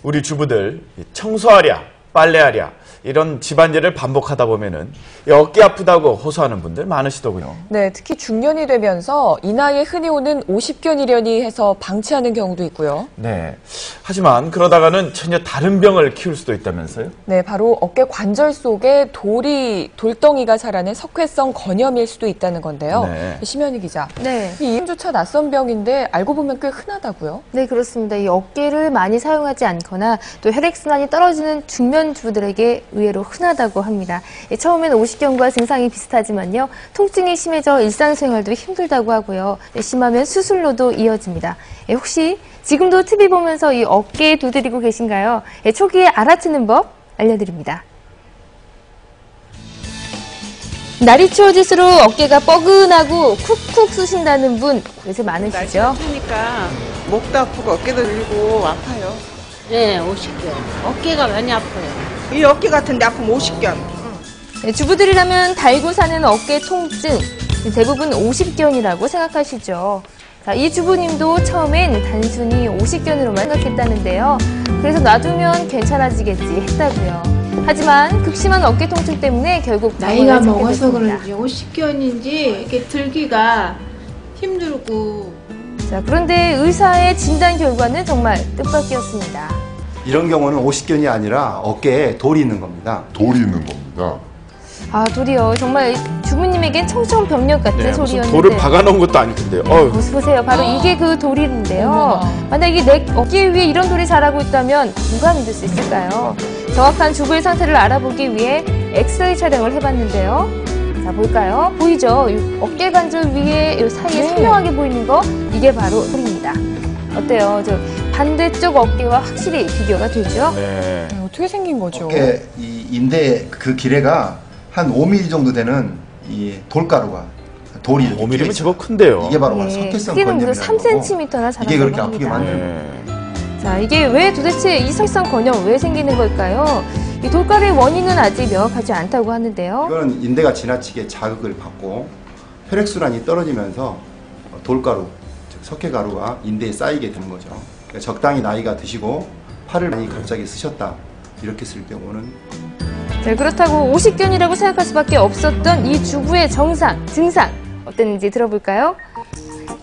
우리 주부들 청소하랴, 빨래하랴 이런 집안일을 반복하다 보면은 어깨 아프다고 호소하는 분들 많으시더군요. 네, 특히 중년이 되면서 이 나이에 흔히 오는 오십견이려니 해서 방치하는 경우도 있고요. 네. 하지만 그러다가는 전혀 다른 병을 키울 수도 있다면서요? 네, 바로 어깨 관절 속에 돌덩이가 자라는 석회성 건염일 수도 있다는 건데요. 네. 심연희 기자. 네. 이 이름조차 낯선 병인데 알고 보면 꽤 흔하다고요? 네, 그렇습니다. 이 어깨를 많이 사용하지 않거나 또 혈액순환이 떨어지는 중년 주부들에게 의외로 흔하다고 합니다. 처음에는 오십견과 증상이 비슷하지만요. 통증이 심해져 일상생활도 힘들다고 하고요. 심하면 수술로도 이어집니다. 혹시 지금도 TV 보면서 이 어깨에 두드리고 계신가요? 초기에 알아채는 법 알려드립니다. 날이 추워질수록 어깨가 뻐근하고 쿡쿡 쑤신다는 분 요새 많으시죠? 날씨가 추우니까 목도 아프고 어깨도 들고 아파요. 네, 50견. 어깨가 많이 아파요. 이 어깨 같은데 아프면 50견. 네, 주부들이라면 달고 사는 어깨 통증, 대부분 50견이라고 생각하시죠. 자, 이 주부님도 처음엔 단순히 50견으로만 생각했다는데요. 그래서 놔두면 괜찮아지겠지 했다고요. 하지만 극심한 어깨 통증 때문에 결국 나이가 병원을 찾게 먹어서 됐습니다. 그런지 50견인지 이렇게 들기가 힘들고. 자, 그런데 의사의 진단 결과는 정말 뜻밖이었습니다. 이런 경우는 50견이 아니라 어깨에 돌이 있는 겁니다. 돌이 있는 겁니다. 아, 돌이요. 정말 주부님에겐 청천벽력 같은 네, 무슨 소리였는데. 돌을 박아놓은 것도 아닐 텐데요. 보세요. 바로 이게 그 돌인데요. 어머나. 만약에 내 어깨 위에 이런 돌이 자라고 있다면 누가 믿을 수 있을까요? 정확한 주부의 상태를 알아보기 위해 엑스레이 촬영을 해봤는데요. 자, 볼까요? 보이죠? 이 어깨 관절 위에 이 사이에 선명하게 보이는 거, 이게 바로 돌입니다. 어때요? 저 반대쪽 어깨와 확실히 비교가 되죠? 네. 네, 어떻게 생긴 거죠? 어깨 이 인대 그 길이가 한 5mm 정도 되는 이 돌가루가 돌이 이렇게 5mm면 끼어 제법 큰데요. 이게 바로 예, 석회성 크기는 무려 건염이라는 거고 3cm나 자란다고 이게 그렇게 합니다. 아프게 만드는 거예요. 네. 자, 이게 왜 도대체 이 석회성 건염 왜 생기는 걸까요? 이 돌가루의 원인은 아직 명확하지 않다고 하는데요. 이거는 인대가 지나치게 자극을 받고 혈액순환이 떨어지면서 돌가루, 즉 석회가루가 인대에 쌓이게 되는 거죠. 그러니까 적당히 나이가 드시고 팔을 많이 갑자기 쓰셨다 이렇게 쓸 경우는 자, 그렇다고 50견이라고 생각할 수밖에 없었던 이 주부의 증상 어땠는지 들어볼까요?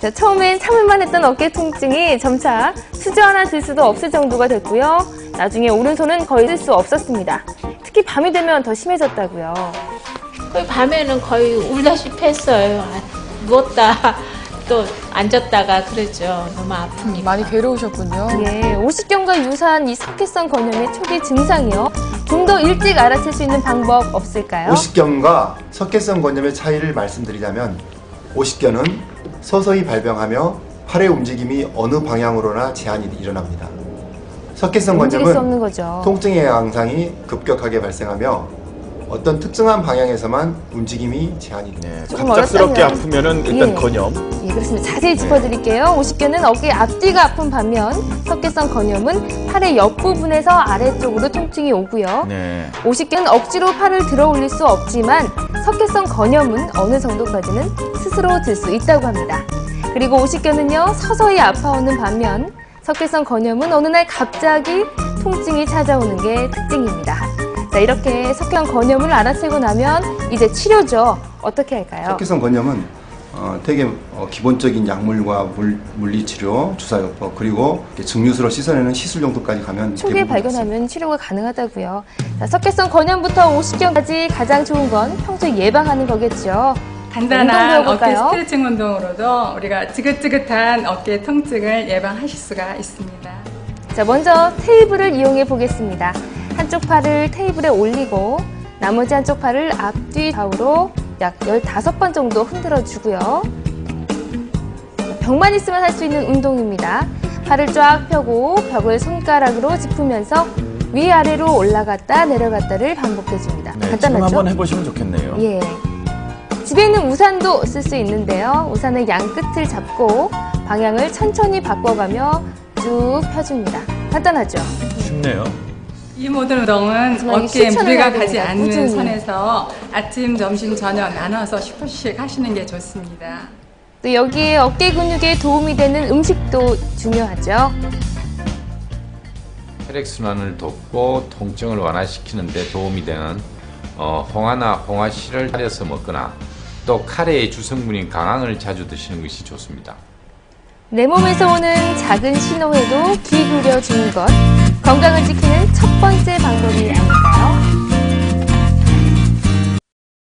자, 처음엔 참을만 했던 어깨 통증이 점차 수저 하나 들 수도 없을 정도가 됐고요. 나중에 오른손은 거의 들 수 없었습니다. 특히 밤이 되면 더 심해졌다고요. 거의 밤에는 거의 울다시피 했어요. 누웠다 또 앉았다가 그랬죠. 너무 아프니까. 많이 괴로우셨군요. 예, 50견과 유사한 이 석회성 건염의 초기 증상이요. 좀 더 일찍 알아챌 수 있는 방법 없을까요? 50견과 석회성 건염의 차이를 말씀드리자면 50견은 서서히 발병하며 팔의 움직임이 어느 방향으로나 제한이 일어납니다. 석회성 움직일 수 없는 건염은 거죠. 통증의 양상이 급격하게 발생하며 어떤 특정한 방향에서만 움직임이 제한이 됩니다. 네. 조금 갑작스럽게 어렵다면. 아프면은 일단 예. 건염. 예, 그렇습니다. 자세히 짚어드릴게요. 50견은 어깨 앞뒤가 아픈 반면 석회성 건염은 팔의 옆부분에서 아래쪽으로 통증이 오고요. 네. 50견은 억지로 팔을 들어 올릴 수 없지만 석회성 건염은 어느 정도까지는 스스로 들 수 있다고 합니다. 그리고 50견은요 서서히 아파오는 반면 석회성 건염은 어느 날 갑자기 통증이 찾아오는 게 특징입니다. 자, 이렇게 석회성 건염을 알아채고 나면 이제 치료죠. 어떻게 할까요? 석회성 건염은 되게 기본적인 약물과 물리치료, 주사요법 그리고 증류수로 씻어내는 시술 정도까지 가면 초기에 대부분 발견하면 치료가 가능하다고요. 자, 석회성 건염부터 50견까지 가장 좋은 건 평소에 예방하는 거겠죠. 운동 간단한 어깨 배워볼까요? 스트레칭 운동으로도 우리가 지긋지긋한 어깨 통증을 예방하실 수가 있습니다. 자, 먼저 테이블을 이용해 보겠습니다. 한쪽 팔을 테이블에 올리고 나머지 한쪽 팔을 앞뒤 좌우로 약 15번 정도 흔들어 주고요. 벽만 있으면 할 수 있는 운동입니다. 팔을 쫙 펴고 벽을 손가락으로 짚으면서 위아래로 올라갔다 내려갔다를 반복해 줍니다. 네. 지금 간단하죠? 한번 해보시면 좋겠네요. 예. 집에 있는 우산도 쓸 수 있는데요. 우산의 양 끝을 잡고 방향을 천천히 바꿔가며 쭉 펴줍니다. 간단하죠? 쉽네요. 이 모든 운동은 정말 어깨에 실천을 무리가 해야 가지 됩니다. 않는 꾸준히. 선에서 아침, 점심, 저녁 나눠서 10분씩 하시는 게 좋습니다. 또 여기에 어깨 근육에 도움이 되는 음식도 중요하죠. 혈액순환을 돕고 통증을 완화시키는 데 도움이 되는 홍화나 홍화씨를 달여서 먹거나 또 카레의 주성분인 강황을 자주 드시는 것이 좋습니다. 내 몸에서 오는 작은 신호에도 귀 기울여 주는 것, 건강을 지키는 첫 번째 방법이 아닐까요?